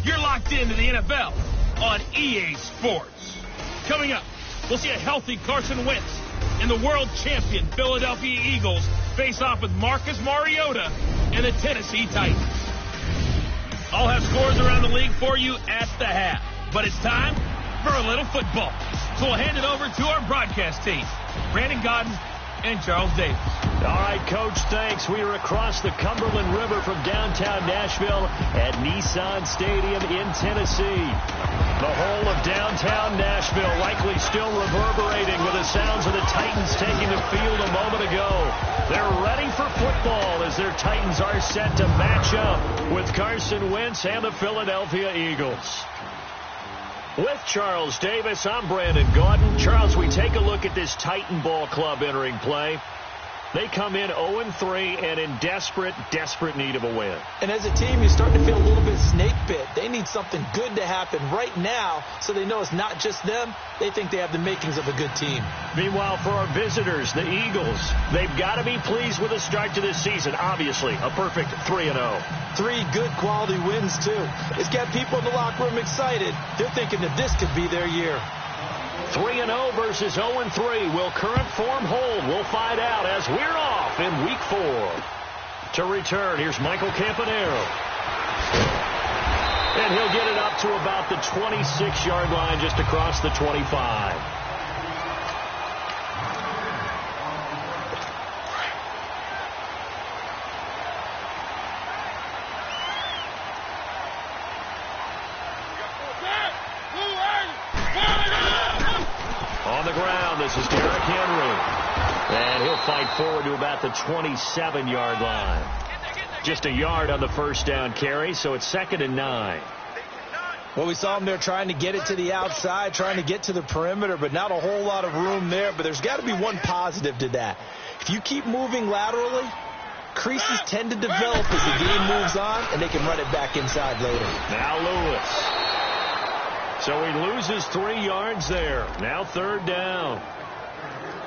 You're locked into the NFL on EA Sports. Coming up, we'll see a healthy Carson Wentz and the world champion Philadelphia Eagles face off with Marcus Mariota and the Tennessee Titans. I'll have scores around the league for you at the half. But it's time for a little football. So we'll hand it over to our broadcast team, Brandon Godden and Charles Davis. All right, Coach, thanks. We are across the Cumberland River from downtown Nashville at Nissan Stadium in Tennessee. The whole of downtown Nashville likely still reverberating with the sounds of the Titans taking the field a moment ago. They're ready for football as their Titans are set to match up with Carson Wentz and the Philadelphia Eagles. With Charles Davis, I'm Brandon Gaudin. Charles, we take a look at this Titan ball club entering play. They come in 0-3 and in desperate need of a win. And as a team, you're starting to feel a little bit snake bit. They need something good to happen right now so they know it's not just them. They think they have the makings of a good team. Meanwhile, for our visitors, the Eagles, they've got to be pleased with the start to this season. Obviously, a perfect 3-0. 3 good quality wins, too. It's got people in the locker room excited. They're thinking that this could be their year. 3-0 versus 0-3. Will current form hold? We'll find out as we're off in Week 4. To return, here's Michael Campanero. And he'll get it up to about the 26-yard line, just across the 25. On the ground, this is Derrick Henry. And he'll fight forward to about the 27-yard line. Just a yard on the first down carry, so it's 2nd and 9. Well, we saw him there trying to get it to the outside, trying to get to the perimeter, but not a whole lot of room there. But there's got to be one positive to that. If you keep moving laterally, creases tend to develop as the game moves on, and they can run it back inside later. Now Lewis. So he loses 3 yards there. Now 3rd down.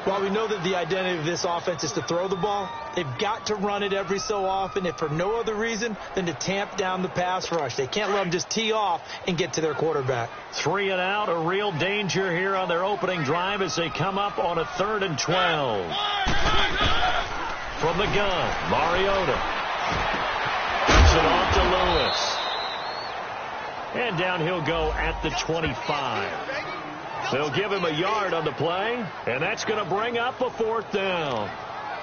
While we know that the identity of this offense is to throw the ball, they've got to run it every so often, if for no other reason than to tamp down the pass rush. They can't let them just tee off and get to their quarterback. 3 and out, a real danger here on their opening drive as they come up on a 3rd and 12. From the gun, Mariota. Puts it off to Lewis. And down he'll go at the 25. They'll give him a yard on the play, and that's going to bring up a 4th down.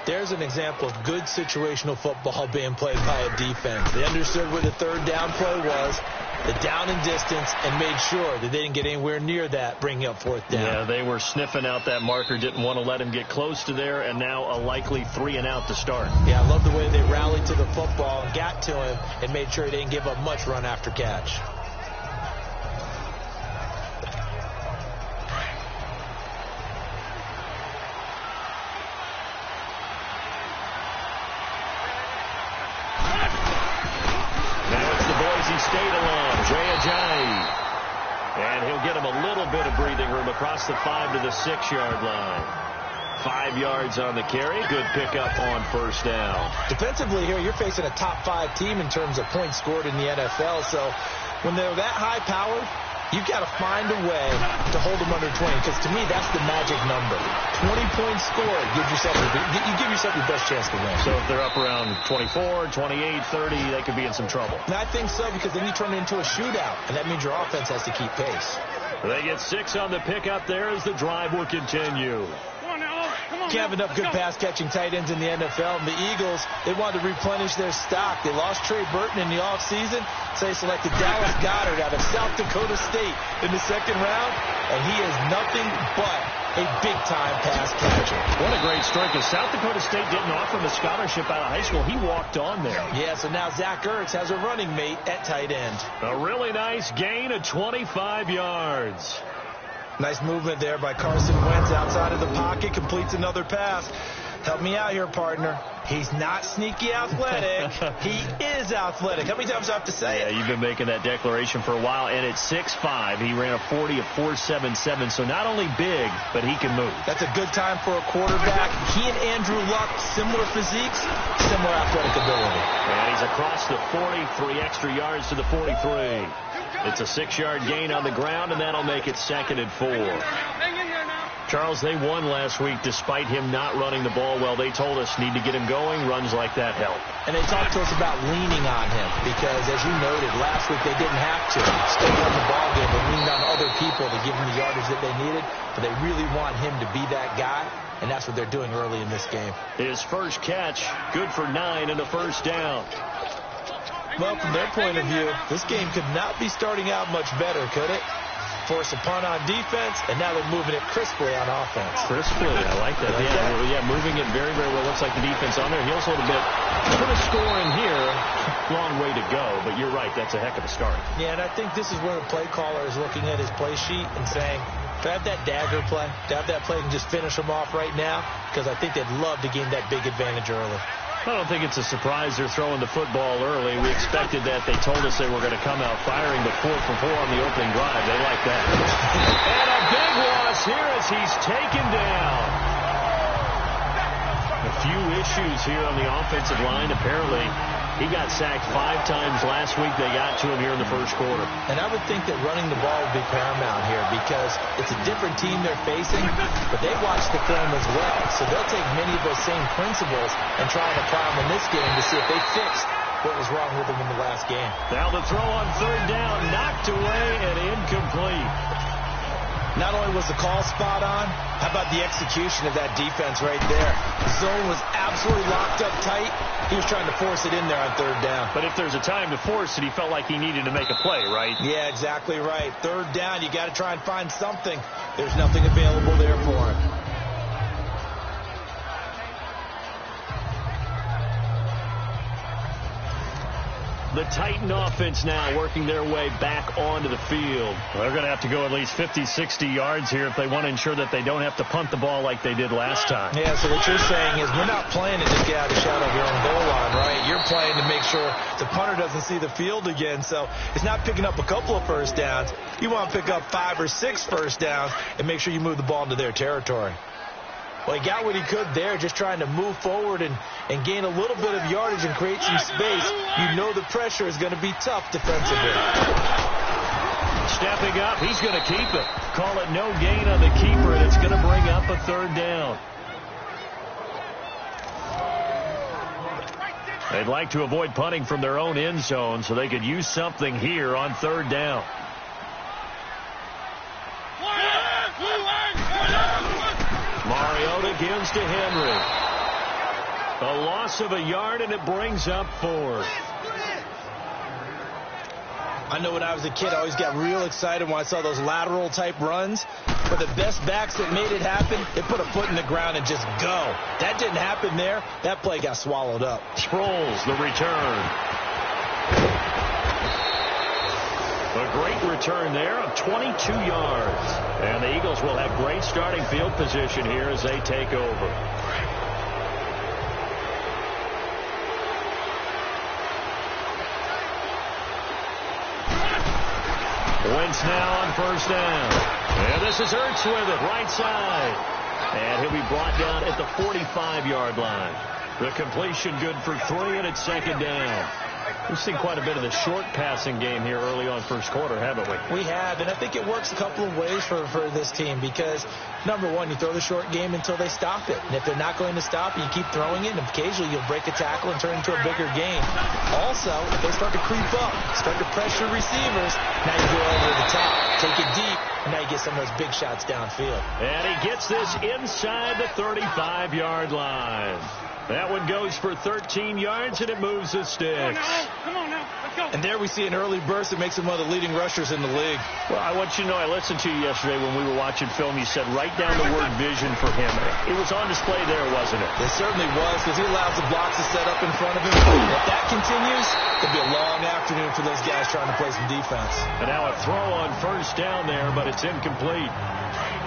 There's an example of good situational football being played by a defense. They understood where the 3rd down play was, the down and distance, and made sure that they didn't get anywhere near that, bringing up 4th down. Yeah, they were sniffing out that marker, didn't want to let him get close to there, and now a likely 3 and out to start. Yeah, I love the way they rallied to the football and got to him and made sure they didn't give up much run after catch. State along, Jay Ajayi. And he'll get him a little bit of breathing room across the 5 to the 6-yard line. 5 yards on the carry. Good pickup on 1st down. Defensively here, you're facing a top 5 team in terms of points scored in the NFL. So when they're that high-powered, you've got to find a way to hold them under 20, because to me, that's the magic number. 20 points scored, you give yourself your best chance to win. So if they're up around 24, 28, 30, they could be in some trouble. And I think so, because then you turn it into a shootout, and that means your offense has to keep pace. They get 6 on the pickup there as the drive will continue. Can't have enough good pass-catching tight ends in the NFL. And the Eagles, they wanted to replenish their stock. They lost Trey Burton in the offseason, so they selected Dallas Goedert out of South Dakota State in the 2nd round, and he is nothing but a big-time pass catcher. What a great story, because South Dakota State didn't offer him a scholarship out of high school. He walked on there. Yeah, so now Zach Ertz has a running mate at tight end. A really nice gain of 25 yards. Nice movement there by Carson Wentz outside of the pocket. Completes another pass. Help me out here, partner. He's not sneaky athletic. He is athletic. How many times do I have to say it? Yeah, you've been making that declaration for a while. And at 6'5", he ran a 40 of 4.77. So not only big, but he can move. That's a good time for a quarterback. He and Andrew Luck, similar physiques, similar athletic ability. And he's across the 40, 3 extra yards to the 43. It's a 6-yard gain on the ground, and that'll make it 2nd and 4. Charles, they won last week despite him not running the ball well. They told us need to get him going. Runs like that help. And they talked to us about leaning on him because, as you noted, last week they didn't have to. Still won the ball game. They leaned on other people to give them the yardage that they needed, but they really want him to be that guy, and that's what they're doing early in this game. His first catch, good for 9 and a first down. Well, from their point of view, this game could not be starting out much better, could it? Force a punt on defense, and now they're moving it crisply on offense. Crisply, I like that. Yeah, moving it very, very well. Looks like the defense on there. Heels a little bit. Put a score in here. Long way to go, but you're right. That's a heck of a start. Yeah, and I think this is where the play caller is looking at his play sheet and saying, to have that dagger play, to have that play and just finish them off right now, because I think they'd love to gain that big advantage early. I don't think it's a surprise they're throwing the football early. We expected that. They told us they were going to come out firing the 4 for 4 on the opening drive. They like that. And a big loss here as he's taken down. A few issues here on the offensive line. Apparently, he got sacked 5 times last week. They got to him here in the first quarter. And I would think that running the ball would be paramount here because it's a different team they're facing, but they watch the film as well. So they'll take many of those same principles and try and apply them in this game to see if they fixed what was wrong with them in the last game. Now the throw on 3rd down, knocked away and incomplete. Not only was the call spot on, how about the execution of that defense right there? The zone was absolutely locked up tight. He was trying to force it in there on 3rd down. But if there's a time to force it, he felt like he needed to make a play, right? Yeah, exactly right. 3rd down, you got to try and find something. There's nothing available there for him. The Titan offense now working their way back onto the field. Well, they're going to have to go at least 50, 60 yards here if they want to ensure that they don't have to punt the ball like they did last time. Yeah, so what you're saying is we're not playing to just get out of the shadow of your own goal line, right? You're playing to make sure the punter doesn't see the field again. So it's not picking up a couple of first downs. You want to pick up 5 or 6 first downs and make sure you move the ball into their territory. Well, he got what he could there, just trying to move forward and gain a little bit of yardage and create some space. You know the pressure is going to be tough defensively. Stepping up, he's going to keep it. Call it no gain on the keeper, and it's going to bring up a 3rd down. They'd like to avoid punting from their own end zone so they could use something here on 3rd down. Mariota gives to Henry. A loss of a yard, and it brings up 4th. I know when I was a kid, I always got real excited when I saw those lateral-type runs. But the best backs that made it happen, they put a foot in the ground and just go. That didn't happen there. That play got swallowed up. Sproles, the return. A great return there of 22 yards. And the Eagles will have great starting field position here as they take over. Wentz now on 1st down. And this is Ertz with it, right side. And he'll be brought down at the 45-yard line. The completion good for 3, and it's 2nd down. We've seen quite a bit of the short passing game here early on first quarter, haven't we? We have, and I think it works a couple of ways for this team because, number one, you throw the short game until they stop it. And if they're not going to stop it, you keep throwing it, and occasionally you'll break a tackle and turn it into a bigger game. Also, if they start to creep up, start to pressure receivers, now you go over the top, take it deep, and now you get some of those big shots downfield. And he gets this inside the 35-yard line. That one goes for 13 yards, and it moves the sticks. Come on now. Let's go. And there we see an early burst that makes him one of the leading rushers in the league. Well, I want you to know, I listened to you yesterday when we were watching film. You said write down the word vision for him. It was on display there, wasn't it? It certainly was, because he allows the blocks to set up in front of him. And if that continues, it'll be a long afternoon for those guys trying to play some defense. And now a throw on 1st down there, but it's incomplete.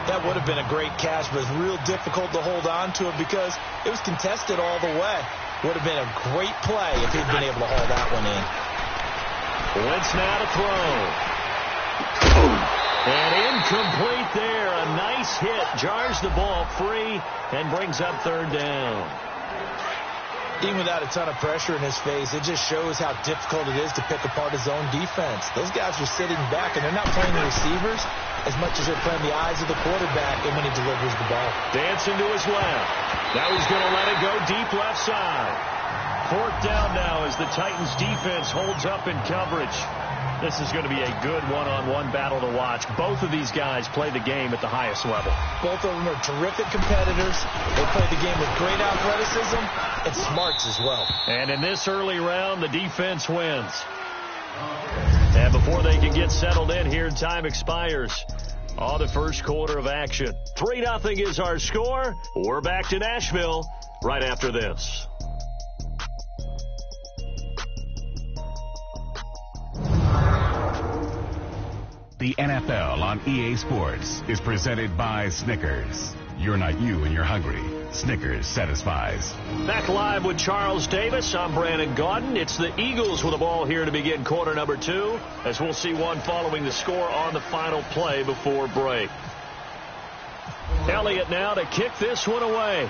That would have been a great catch, but it's real difficult to hold on to it because it was contested all the way. Would have been a great play if he'd been able to haul that one in. Wentz now to throw. And incomplete there. A nice hit. Jars the ball free and brings up 3rd down. Even without a ton of pressure in his face, it just shows how difficult it is to pick apart his own defense. Those guys are sitting back, and they're not playing the receivers as much as they're playing the eyes of the quarterback and when he delivers the ball. Dancing to his left. Now he's going to let it go deep left side. 4th down now as the Titans defense holds up in coverage. This is going to be a good one-on-one battle to watch. Both of these guys play the game at the highest level. Both of them are terrific competitors. They play the game with great athleticism and smarts as well. And in this early round, the defense wins. And before they can get settled in here, time expires on the first quarter of action. 3-0 is our score. We're back to Nashville right after this. The NFL on EA Sports is presented by Snickers. You're not you and you're hungry. Snickers satisfies. Back live with Charles Davis. I'm Brandon Gaudin. It's the Eagles with the ball here to begin quarter number 2, as we'll see one following the score on the final play before break. Elliott now to kick this one away.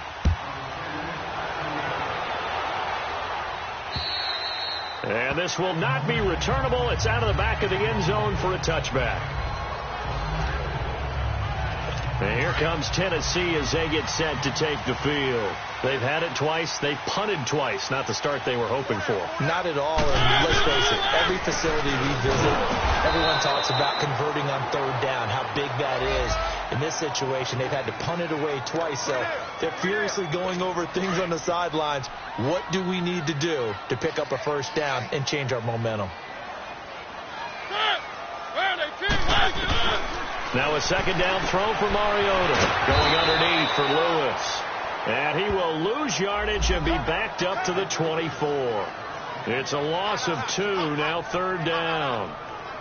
And this will not be returnable. It's out of the back of the end zone for a touchback. And here comes Tennessee as they get set to take the field. They've had it twice. They've punted twice. Not the start they were hoping for. Not at all. And let's face it, every facility we visit, everyone talks about converting on 3rd down, how big that is. In this situation, they've had to punt it away twice, so they're furiously going over things on the sidelines. What do we need to do to pick up a 1st down and change our momentum? Now a 2nd down throw for Mariota. Going underneath for Lewis. And he will lose yardage and be backed up to the 24. It's a loss of 2, now 3rd down.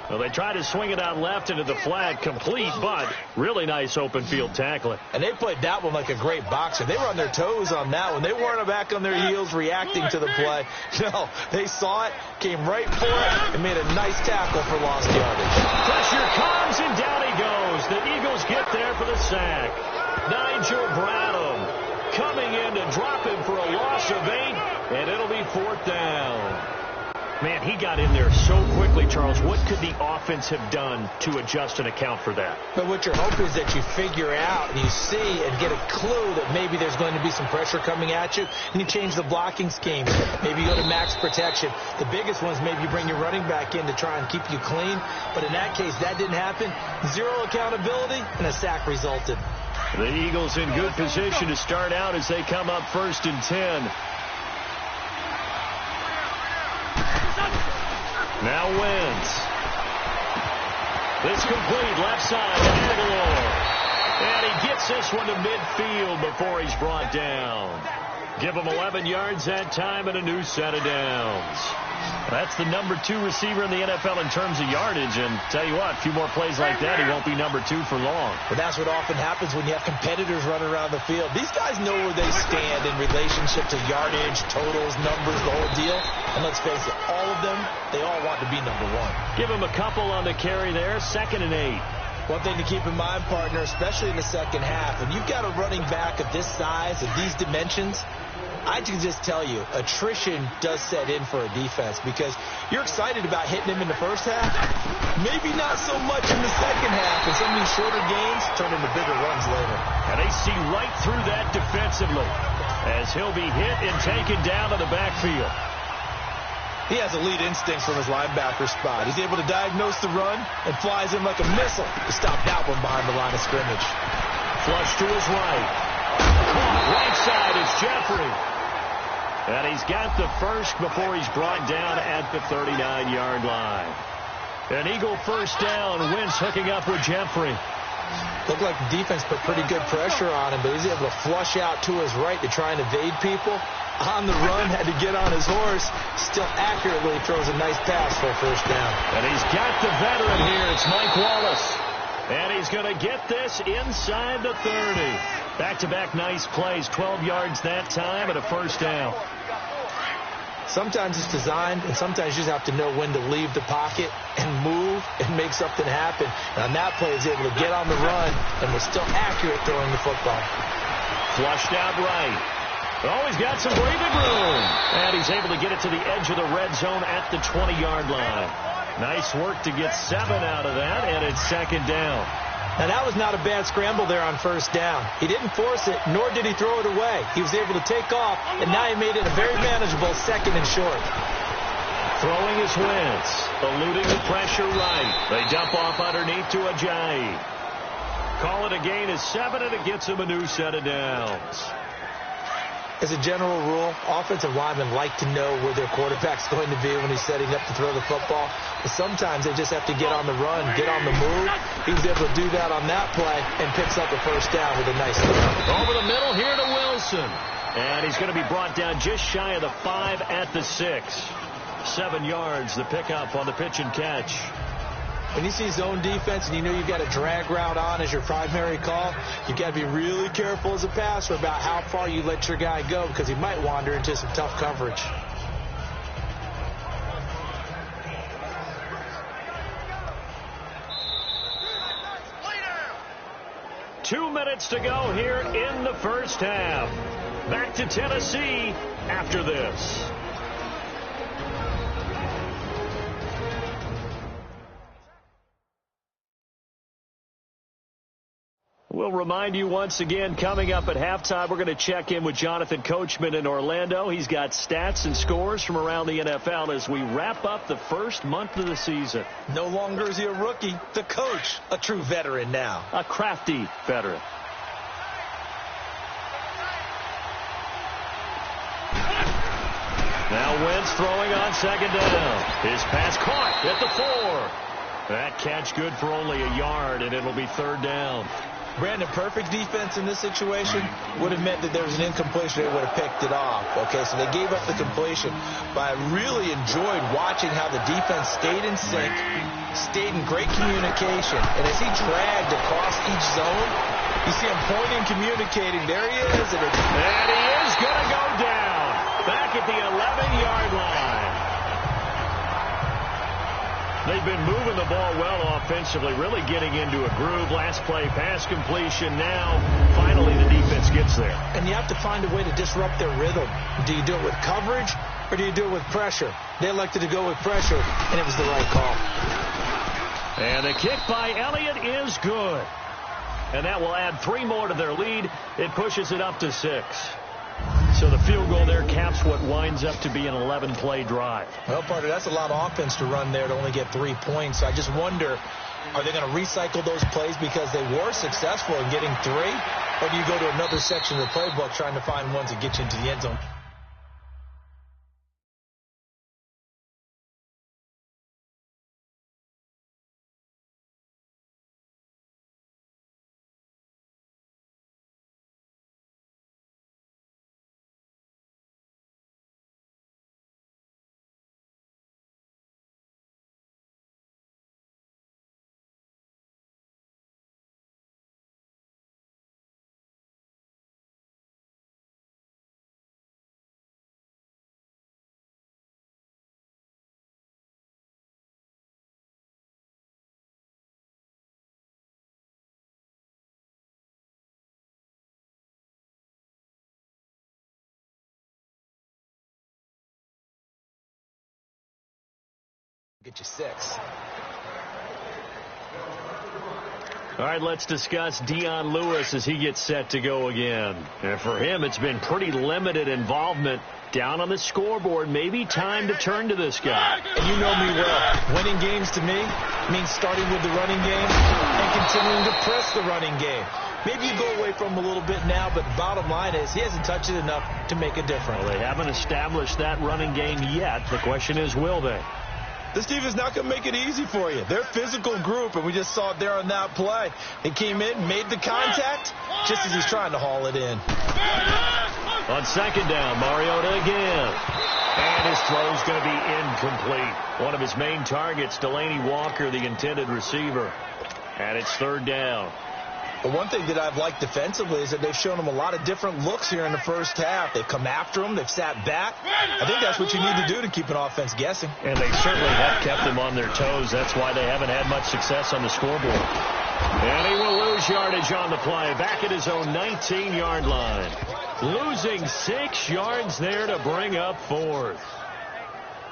Well, they tried to swing it out left into the flat, complete, but really nice open field tackling. And they played that one like a great boxer. They were on their toes on that one. They weren't back on their heels reacting to the play. No, they saw it, came right for it, and made a nice tackle for lost yardage. Pressure comes, and down he goes. The Eagles get there for the sack. Nigel Bradham coming in to drop him for a loss of 8, and it'll be 4th down. Man, he got in there so quickly, Charles. What could the offense have done to adjust and account for that? But what you're hoping is that you figure out and you see and get a clue that maybe there's going to be some pressure coming at you, and you change the blocking scheme. Maybe you go to max protection. The biggest one is maybe you bring your running back in to try and keep you clean. But in that case, that didn't happen. 0 accountability, and a sack resulted. The Eagles in good position to start out as they come up 1st and 10. Now Wentz. This complete left side to Aguilar. And he gets this one to midfield before he's brought down. Give him 11 yards that time and a new set of downs. That's the number 2 receiver in the NFL in terms of yardage. And tell you what, a few more plays like that, he won't be number 2 for long. But that's what often happens when you have competitors running around the field. These guys know where they stand in relationship to yardage, totals, numbers, the whole deal. And let's face it, all of them, they all want to be number 1. Give him a couple on the carry there, 2nd and 8. One thing to keep in mind, partner, especially in the second half, when you've got a running back of this size, of these dimensions, I can just tell you, attrition does set in for a defense because you're excited about hitting him in the first half. Maybe not so much in the second half, and some of these shorter games turn into bigger runs later. And they see right through that defensively as he'll be hit and taken down to the backfield. He has elite instincts from his linebacker spot. He's able to diagnose the run and flies in like a missile to stop that one behind the line of scrimmage. Flush to his right. Right side is Jeffrey. And he's got the first before he's brought down at the 39-yard line. An Eagle 1st down. Wentz hooking up with Jeffrey. Looked like the defense put pretty good pressure on him, but he's able to flush out to his right to try and evade people. On the run, had to get on his horse. Still accurately throws a nice pass for a 1st down. And he's got the veteran here. It's Mike Wallace. And he's going to get this inside the 30. Back-to-back nice plays. 12 yards that time and a 1st down. Sometimes it's designed, and sometimes you just have to know when to leave the pocket and move and make something happen. And on that play, he's able to get on the run and was still accurate throwing the football. Flushed out right. Oh, he's got some breathing room. And he's able to get it to the edge of the red zone at the 20-yard line. Nice work to get 7 out of that, and it's second down. Now, that was not a bad scramble there on first down. He didn't force it, nor did he throw it away. He was able to take off, and now he made it a very manageable second and short. Throwing his Wentz, eluding the pressure right. They dump off underneath to Ajayi. Call it a gain of 7, and it gets him a new set of downs. As a general rule, offensive linemen like to know where their quarterback's going to be when he's setting up to throw the football. But sometimes they just have to get on the run, get on the move. He was able to do that on that play and picks up a first down with a nice throw. Over the middle here to Wilson. And he's going to be brought down just shy of the 5 at the 6. 7 yards, the pickup on the pitch and catch. When you see zone defense and you know you've got a drag route on as your primary call, you've got to be really careful as a passer about how far you let your guy go because he might wander into some tough coverage. Two minutes to go here in the first half. Back to Tennessee after this. We'll remind you once again, coming up at halftime, we're going to check in with Jonathan Coachman in Orlando. He's got stats and scores from around the NFL as we wrap up the first month of the season. No longer is he a rookie, the coach, a true veteran now. A crafty veteran. Now Wentz throwing on second down. His pass caught at the 4. That catch good for only a yard, and it'll be third down. Brandon, perfect defense in this situation would have meant that there was an incompletion. They would have picked it off. Okay, so they gave up the completion. But I really enjoyed watching how the defense stayed in sync, stayed in great communication. And as he dragged across each zone, you see him pointing, communicating. There he is. And he is going to go down back at the 11-yard line. They've been moving the ball well offensively, really getting into a groove. Last play, pass completion. Now, finally, the defense gets there. And you have to find a way to disrupt their rhythm. Do you do it with coverage, or do you do it with pressure? They elected to go with pressure, and it was the right call. And the kick by Elliott is good. And that will add 3 more to their lead. It pushes it up to 6. So the field goal there caps what winds up to be an 11-play drive. Well, Parker, that's a lot of offense to run there to only get 3 points. I just wonder, are they going to recycle those plays because they were successful in getting 3? Or do you go to another section of the playbook trying to find ones that get you into the end zone? Get you 6. All right, let's discuss Dion Lewis as he gets set to go again. And for him, it's been pretty limited involvement down on the scoreboard. Maybe time to turn to this guy. And you know me well. Winning games to me means starting with the running game and continuing to press the running game. Maybe you go away from him a little bit now, but the bottom line is he hasn't touched it enough to make a difference. Well, they haven't established that running game yet. The question is, will they? This team is not going to make it easy for you. They're a physical group, and we just saw it there on that play. He came in, made the contact, just as he's trying to haul it in. On second down, Mariota again. And his throw's going to be incomplete. One of his main targets, Delaney Walker, the intended receiver. And it's third down. But one thing that I've liked defensively is that they've shown them a lot of different looks here in the first half. They've come after them. They've sat back. I think that's what you need to do to keep an offense guessing. And they certainly have kept them on their toes. That's why they haven't had much success on the scoreboard. And he will lose yardage on the play. Back at his own 19-yard line. Losing 6 yards there to bring up fourth.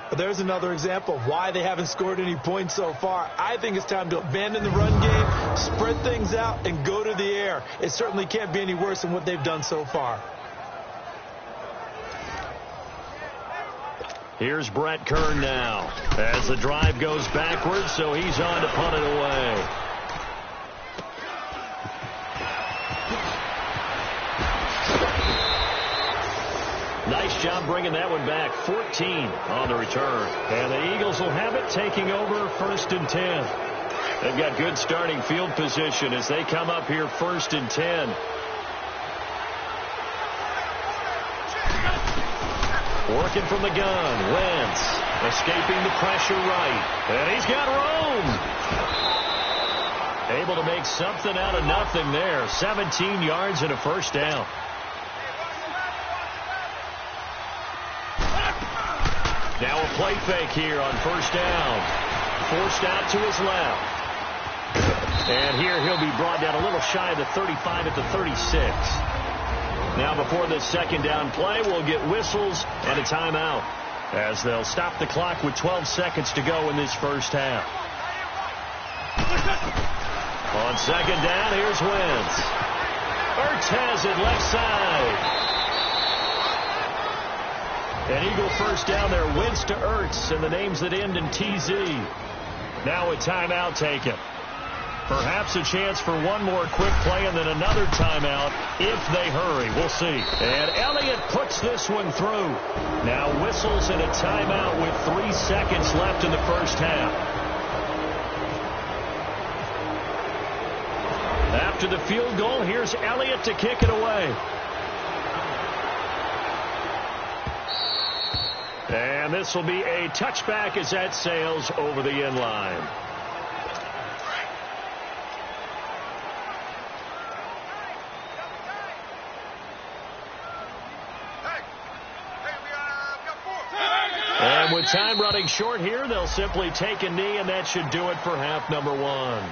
But there's another example of why they haven't scored any points so far. I think it's time to abandon the run game, spread things out, and go to the air. It certainly can't be any worse than what they've done so far. Here's Brett Kern now as the drive goes backwards, so he's on to punt it away. Nice job bringing that one back. 14 on the return. And the Eagles will have it, taking over 1st and 10. They've got good starting field position as they come up here 1st and 10. Working from the gun. Wentz escaping the pressure right. And he's got room. Able to make something out of nothing there. 17 yards and a first down. Now a play fake here on 1st down. Forced out to his left. And here he'll be brought down a little shy of the 35 at the 36. Now before this 2nd down play, we'll get whistles and a timeout as they'll stop the clock with 12 seconds to go in this first half. On 2nd down, here's Wentz. Ertz has it left side. An Eagle first down there, Wentz to Ertz, and the names that end in TZ. Now a timeout taken. Perhaps a chance for one more quick play and then another timeout if they hurry. We'll see. And Elliott puts this one through. Now whistles and a timeout with 3 seconds left in the first half. After the field goal, here's Elliott to kick it away. And this will be a touchback as that sails over the end line. And with time running short here, they'll simply take a knee, and that should do it for half number 1.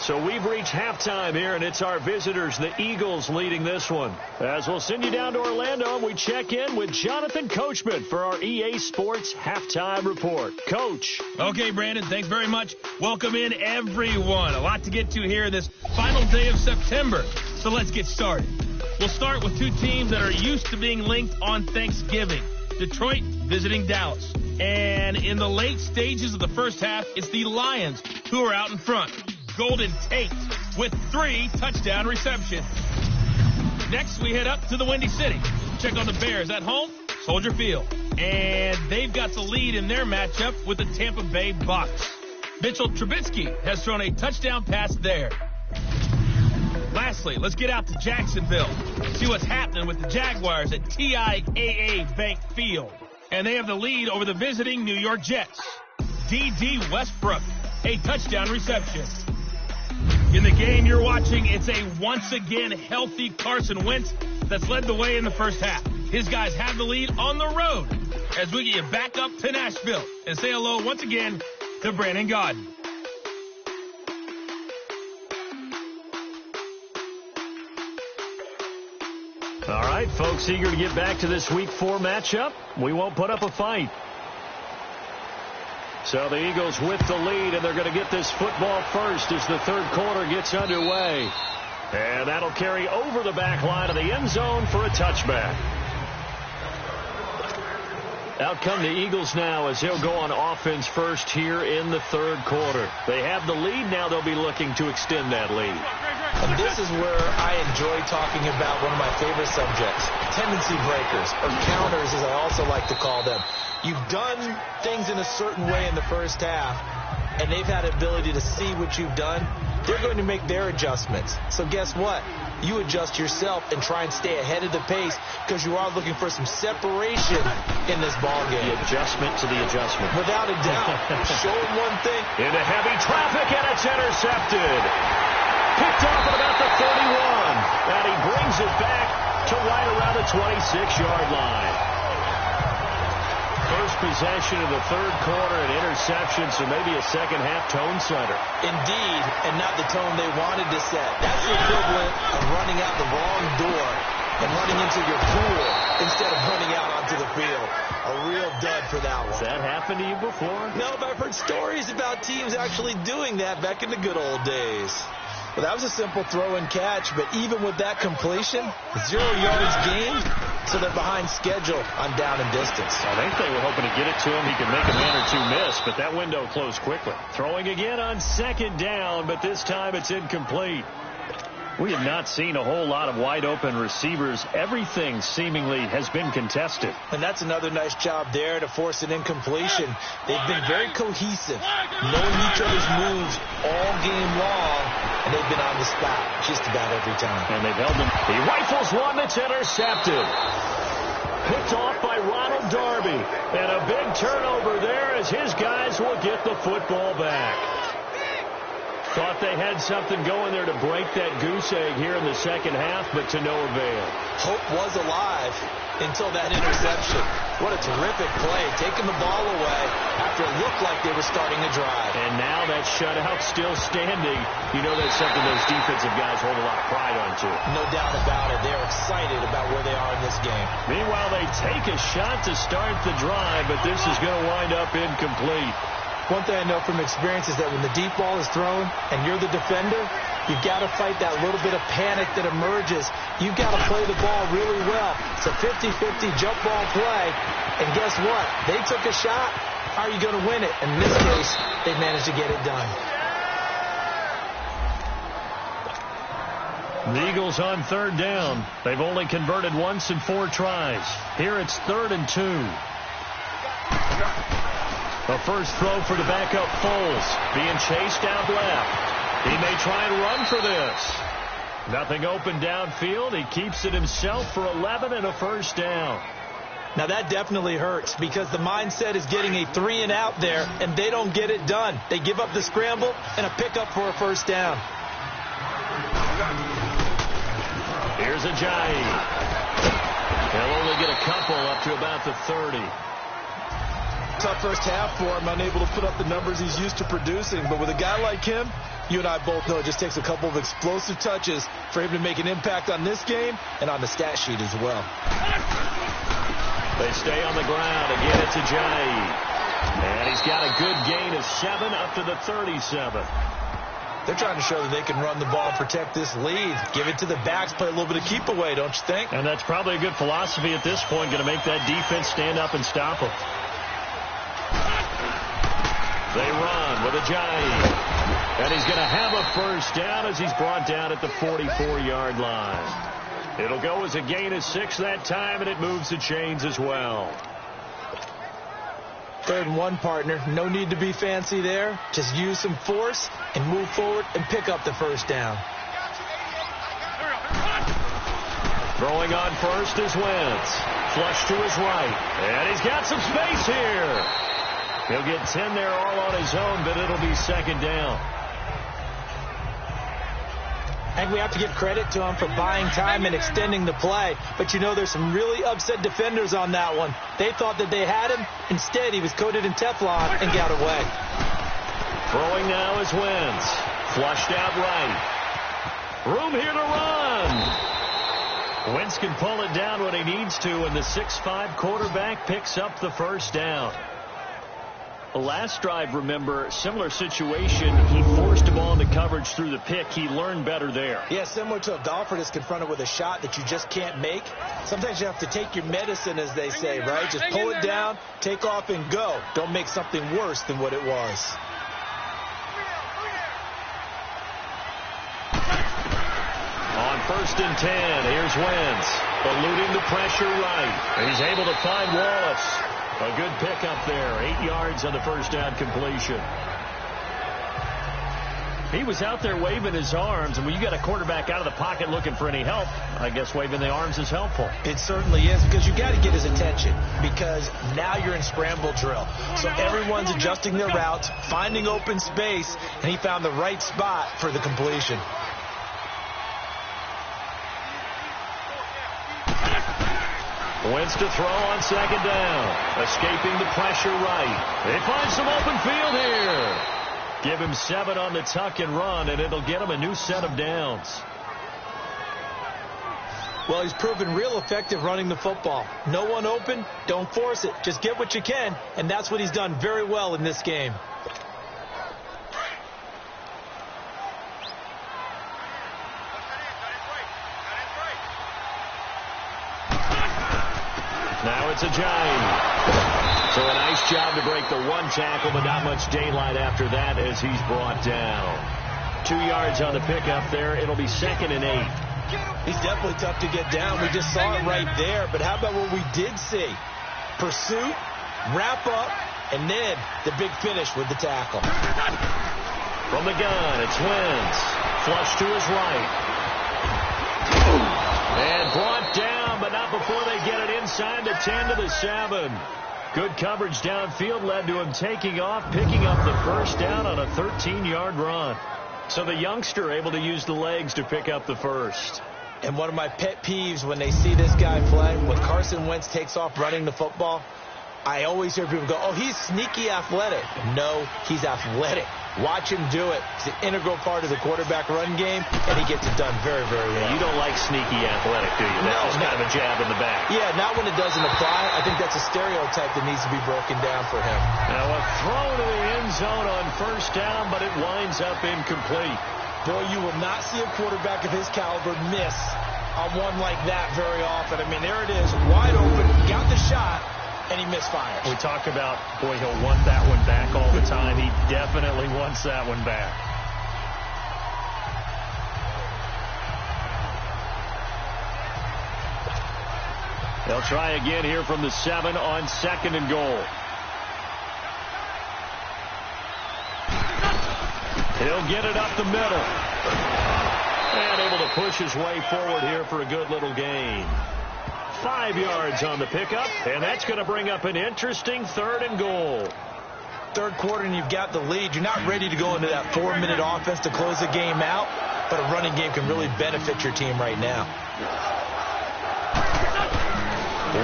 So we've reached halftime here, and it's our visitors, the Eagles, leading this one. As we'll send you down to Orlando, and we check in with Jonathan Coachman for our EA Sports Halftime Report. Coach. Okay, Brandon, thanks very much. Welcome in, everyone. A lot to get to here this final day of September. So let's get started. We'll start with 2 teams that are used to being linked on Thanksgiving. Detroit visiting Dallas. And in the late stages of the first half, it's the Lions who are out in front. Golden Tate with 3 touchdown receptions. Next, we head up to the Windy City. Check on the Bears at home, Soldier Field. And they've got the lead in their matchup with the Tampa Bay Bucs. Mitchell Trubisky has thrown a touchdown pass there. Lastly, let's get out to Jacksonville. See what's happening with the Jaguars at TIAA Bank Field. And they have the lead over the visiting New York Jets. D.D. Westbrook, a touchdown reception. In the game you're watching, it's a once-again healthy Carson Wentz that's led the way in the first half. His guys have the lead on the road as we get you back up to Nashville and say hello once again to Brandon Gaudin. All right, folks, eager to get back to this Week 4 matchup. We won't put up a fight. So the Eagles with the lead, and they're going to get this football first as the 3rd quarter gets underway. And that'll carry over the back line of the end zone for a touchback. Out come the Eagles now as they'll go on offense first here in the 3rd quarter. They have the lead. Now they'll be looking to extend that lead. And this is where I enjoy talking about one of my favorite subjects, tendency breakers, or counters as I also like to call them. You've done things in a certain way in the first half, and they've had the ability to see what you've done. They're going to make their adjustments. So guess what? You adjust yourself and try and stay ahead of the pace because you are looking for some separation in this ball game. The adjustment to the adjustment. Without a doubt. Show them one thing. Into heavy traffic, and it's intercepted. picked off at about the 31. And he brings it back to right around the 26-yard line. First possession of the third quarter, an interception, so maybe a second-half tone setter. Indeed, and not the tone they wanted to set. That's the equivalent of running out the wrong door and running into your pool instead of running out onto the field. A real dud for that one. Has that happened to you before? No, but I've heard stories about teams actually doing that back in the good old days. Well, that was a simple throw and catch, but even with that completion, 0 yards gained, so they're behind schedule on down and distance. I think they were hoping to get it to him. He could make a man or two miss, but that window closed quickly. Throwing again on second down, but this time it's incomplete. We have not seen a whole lot of wide-open receivers. Everything seemingly has been contested. And that's another nice job there to force an incompletion. They've been very cohesive, knowing each other's moves all game long, and they've been on the spot just about every time. And they've held them. He rifles one that's intercepted. Picked off by Ronald Darby. And a big turnover there as his guys will get the football back. Thought they had something going there to break that goose egg here in the second half, but to no avail. Hope was alive until that interception. What a terrific play, taking the ball away after it looked like they were starting a drive. And now that shutout still standing. You know that's something those defensive guys hold a lot of pride on, too. No doubt about it. They're excited about where they are in this game. Meanwhile, they take a shot to start the drive, but this is going to wind up incomplete. One thing I know from experience is that when the deep ball is thrown and you're the defender, you've got to fight that little bit of panic that emerges. You've got to play the ball really well. It's a 50-50 jump ball play. And guess what? They took a shot. How are you going to win it? In this case, they managed to get it done. The Eagles on third down. They've only converted once in 4 tries. Here it's 3rd and 2. The first throw for the backup Foles. Being chased out left. He may try and run for this. Nothing open downfield. He keeps it himself for 11 and a first down. Now that definitely hurts because the mindset is getting a 3 and out there, and they don't get it done. They give up the scramble and a pickup for a first down. Here's Ajayi. He'll only get a couple up to about the 30. Tough first half for him, unable to put up the numbers he's used to producing. But with a guy like him, you and I both know it just takes a couple of explosive touches for him to make an impact on this game and on the stat sheet as well. They stay on the ground. Again, it's Ajayi. And he's got a good gain of 7 up to the 37. They're trying to show that they can run the ball and protect this lead. Give it to the backs, play a little bit of keep away, don't you think? And that's probably a good philosophy at this point, going to make that defense stand up and stop them. They run with Ajayi. And he's going to have a first down as he's brought down at the 44-yard line. It'll go as a gain of 6 that time, and it moves the chains as well. 3rd and 1, partner. No need to be fancy there. Just use some force and move forward and pick up the first down. Throwing on first is Wentz. Flush to his right. And he's got some space here. He'll get 10 there all on his own, but it'll be second down. And we have to give credit to him for buying time and extending the play. But, you know, there's some really upset defenders on that one. They thought that they had him. Instead, he was coated in Teflon and got away. Throwing now is Wentz. Flushed out right. Room here to run. Wentz can pull it down when he needs to, and the 6'5" quarterback picks up the first down. Last drive, remember, similar situation. He forced the ball into coverage through the pick. He learned better there. Yeah, similar to a golfer that's confronted with a shot that you just can't make. Sometimes you have to take your medicine, as they say, right? Just pull it down, take off, and go. Don't make something worse than what it was. On 1st and 10, here's Wentz. Eluding the pressure right. He's able to find Wallace. A good pickup there. 8 yards on the first down completion. He was out there waving his arms, and when you got a quarterback out of the pocket looking for any help, I guess waving the arms is helpful. It certainly is, because you got to get his attention, because now you're in scramble drill. So everyone's adjusting their routes, finding open space, and he found the right spot for the completion. Wentz to throw on second down. Escaping the pressure right. They find some open field here. Give him 7 on the tuck and run, and it'll get him a new set of downs. Well, he's proven real effective running the football. No one open, don't force it. Just get what you can, and that's what he's done very well in this game. Now it's a Giant. So a nice job to break the one tackle, but not much daylight after that as he's brought down. 2 yards on the pickup there. It'll be 2nd and 8. He's definitely tough to get down. We just saw it right there. But how about what we did see? Pursuit, wrap up, and then the big finish with the tackle. From the gun, it's Wentz. Flush to his right. And brought down, but not before they get it inside the 10 to the 7. Good coverage downfield led to him taking off, picking up the first down on a 13-yard run. So the youngster able to use the legs to pick up the first. And one of my pet peeves when they see this guy play, when Carson Wentz takes off running the football, I always hear people go, oh, he's sneaky athletic. No, he's athletic. Watch him do it. It's an integral part of the quarterback run game, and he gets it done very, very well. You don't like sneaky athletic, do you? That's kind of a jab in the back. Yeah, not when it doesn't apply. I think that's a stereotype that needs to be broken down for him. Now a throw to the end zone on first down, but it winds up incomplete. Boy, you will not see a quarterback of his caliber miss on one like that very often. I mean, there it is, wide open, got the shot, and he misfires. We talk about, boy, he'll want that one back all the time. He definitely wants that one back. They'll try again here from the 7 on 2nd and goal. He'll get it up the middle. And able to push his way forward here for a good little gain. 5 yards on the pickup, and that's going to bring up an interesting 3rd and goal. Third quarter, and you've got the lead. You're not ready to go into that 4-minute offense to close the game out, but a running game can really benefit your team right now.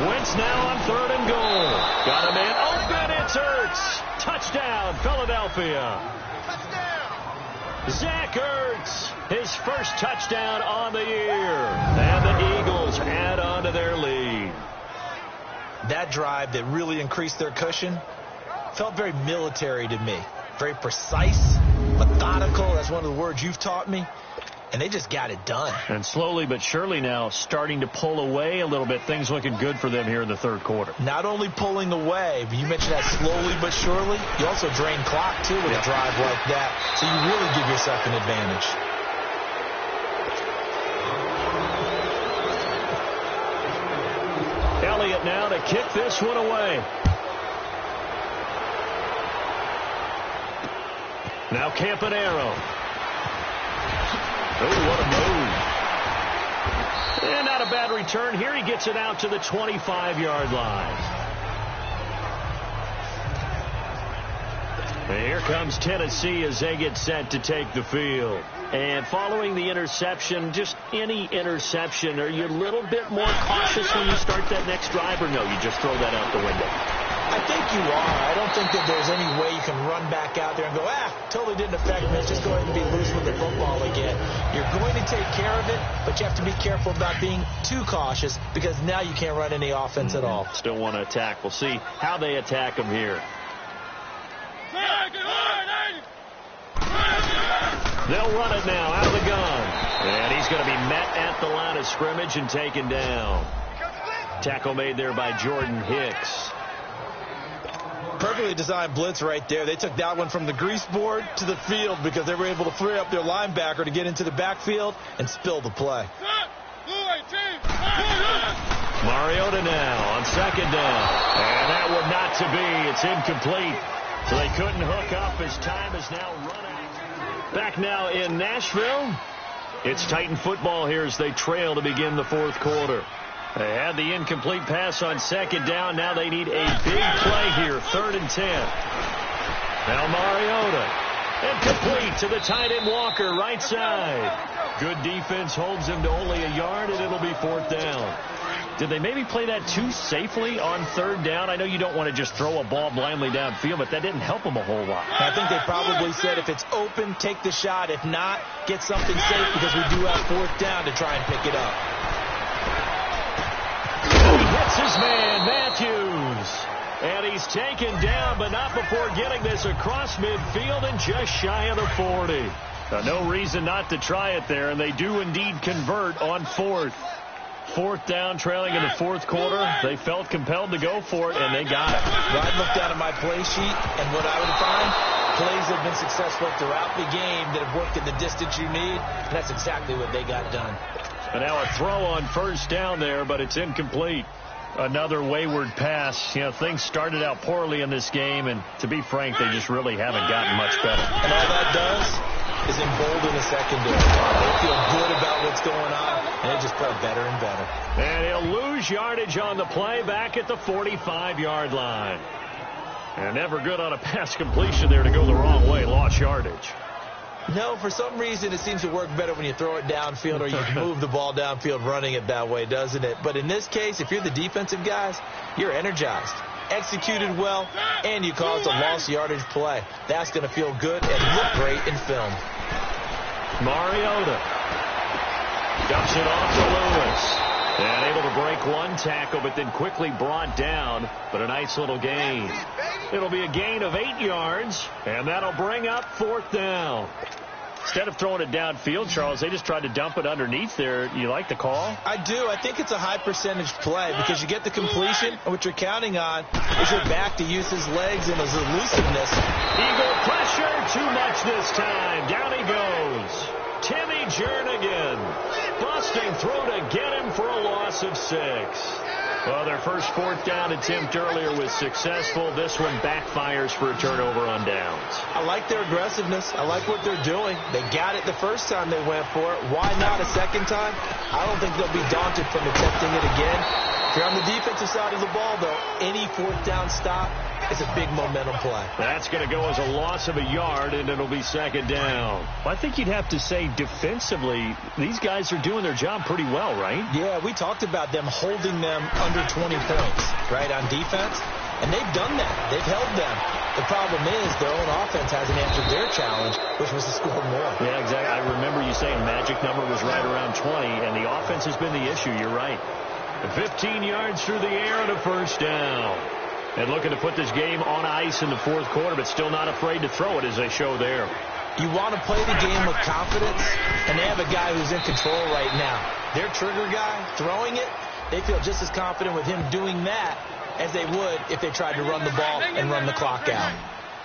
Wentz now on 3rd and goal. Got a man open. It's Ertz. Touchdown, Philadelphia. Zach Ertz, his first touchdown on the year. And the Eagles add on to their lead. That drive that really increased their cushion felt very military to me. Very precise, methodical. That's one of the words you've taught me. And they just got it done. And slowly but surely now starting to pull away a little bit. Things looking good for them here in the 3rd quarter. Not only pulling away, but you mentioned that slowly but surely. You also drain clock, too, with a drive like that. So you really give yourself an advantage. Elliott now to kick this one away. Now Campanaro. Oh, what a move. And not a bad return here. He gets it out to the 25-yard line. And here comes Tennessee as they get set to take the field. And following the interception, just any interception, are you a little bit more cautious when you start that next drive, or no, you just throw that out the window? I think you are. I don't think that there's any way you can run back out there and go, totally didn't affect me. Let's just go ahead and be loose with the football again. You're going to take care of it, but you have to be careful about being too cautious because now you can't run any offense at all. Still want to attack. We'll see how they attack them here. They'll run it now out of the gun. And he's going to be met at the line of scrimmage and taken down. Tackle made there by Jordan Hicks. Perfectly designed blitz right there. They took that one from the grease board to the field because they were able to free up their linebacker to get into the backfield and spill the play. Mariota now on 2nd down. And that one not to be. It's incomplete. So they couldn't hook up as time is now run out. Back now in Nashville. It's Titan football here as they trail to begin the 4th quarter. They had the incomplete pass on 2nd down. Now they need a big play here. 3rd and 10. Now Mariota. And complete to the tight end Walker, right side. Good defense holds him to only a yard, and it'll be 4th down. Did they maybe play that too safely on third down? I know you don't want to just throw a ball blindly downfield, but that didn't help them a whole lot. I think they probably said if it's open, take the shot. If not, get something safe because we do have fourth down to try and pick it up. He hits his man, Matthews. And he's taken down, but not before getting this across midfield and just shy of the 40. No reason not to try it there, and they do indeed convert on fourth. Fourth down, trailing in the fourth quarter. They felt compelled to go for it, and they got it. Well, I looked down at my play sheet, and what I would find, plays have been successful throughout the game that have worked at the distance you need, and that's exactly what they got done. And now a throw on first down there, but it's incomplete. Another wayward pass. You know, things started out poorly in this game, and to be frank, they just really haven't gotten much better. And all that does is embolden the secondary. They feel good about what's going on, and they just play better and better. And he'll lose yardage on the play back at the 45-yard line. And never good on a pass completion there to go the wrong way. Lost yardage. No, for some reason it seems to work better when you throw it downfield or you move the ball downfield running it that way, doesn't it? But in this case, if you're the defensive guys, you're energized, executed well, and you caused a lost yardage play. That's going to feel good and look great in film. Mariota dumps it off to Lewis. And able to break one tackle, but then quickly brought down. But a nice little gain. It'll be a gain of 8 yards, and that'll bring up fourth down. Instead of throwing it downfield, Charles, they just tried to dump it underneath there. You like the call? I do. I think it's a high percentage play because you get the completion, and what you're counting on is your back to use his legs and his elusiveness. Eagle pressure, too much this time. Down he goes. Timmy Jernigan busting through to get him for a loss of 6. Well, their first fourth down attempt earlier was successful. This one backfires for a turnover on downs. I like their aggressiveness. I like what they're doing. They got it the first time they went for it. Why not a second time? I don't think they'll be daunted from attempting it again. If you're on the defensive side of the ball, though, any fourth down stop is a big momentum play. That's going to go as a loss of a yard, and it'll be second down. Well, I think you'd have to say defensively, these guys are doing their job pretty well, right? Yeah, we talked about them holding them under 20 points, right, on defense. And they've done that. They've held them. The problem is their own offense hasn't answered their challenge, which was to score more. Yeah, exactly. I remember you saying magic number was right around 20, and the offense has been the issue. You're right. 15 yards through the air and a first down. And looking to put this game on ice in the fourth quarter, but still not afraid to throw it as they show there. You want to play the game with confidence, and they have a guy who's in control right now. Their trigger guy, throwing it, they feel just as confident with him doing that as they would if they tried to run the ball and run the clock out.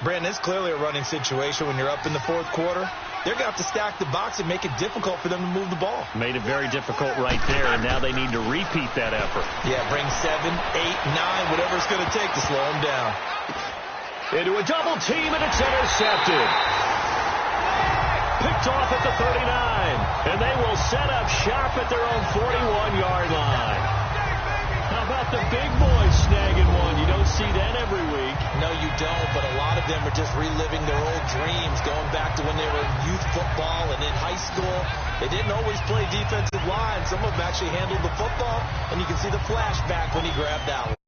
Brandon, it's clearly a running situation when you're up in the fourth quarter. They're going to have to stack the box and make it difficult for them to move the ball. Made it very difficult right there, and now they need to repeat that effort. Yeah, bring 7, 8, 9, whatever it's going to take to slow them down. Into a double team, and it's intercepted. Picked off at the 39, and they will set up shop at their own 41-yard line. How about the big boys snagging one? You don't see that every week. No, you don't, but a lot of them are just reliving their old dreams, going back to when they were in youth football and in high school. They didn't always play defensive line. Some of them actually handled the football, and you can see the flashback when he grabbed that one.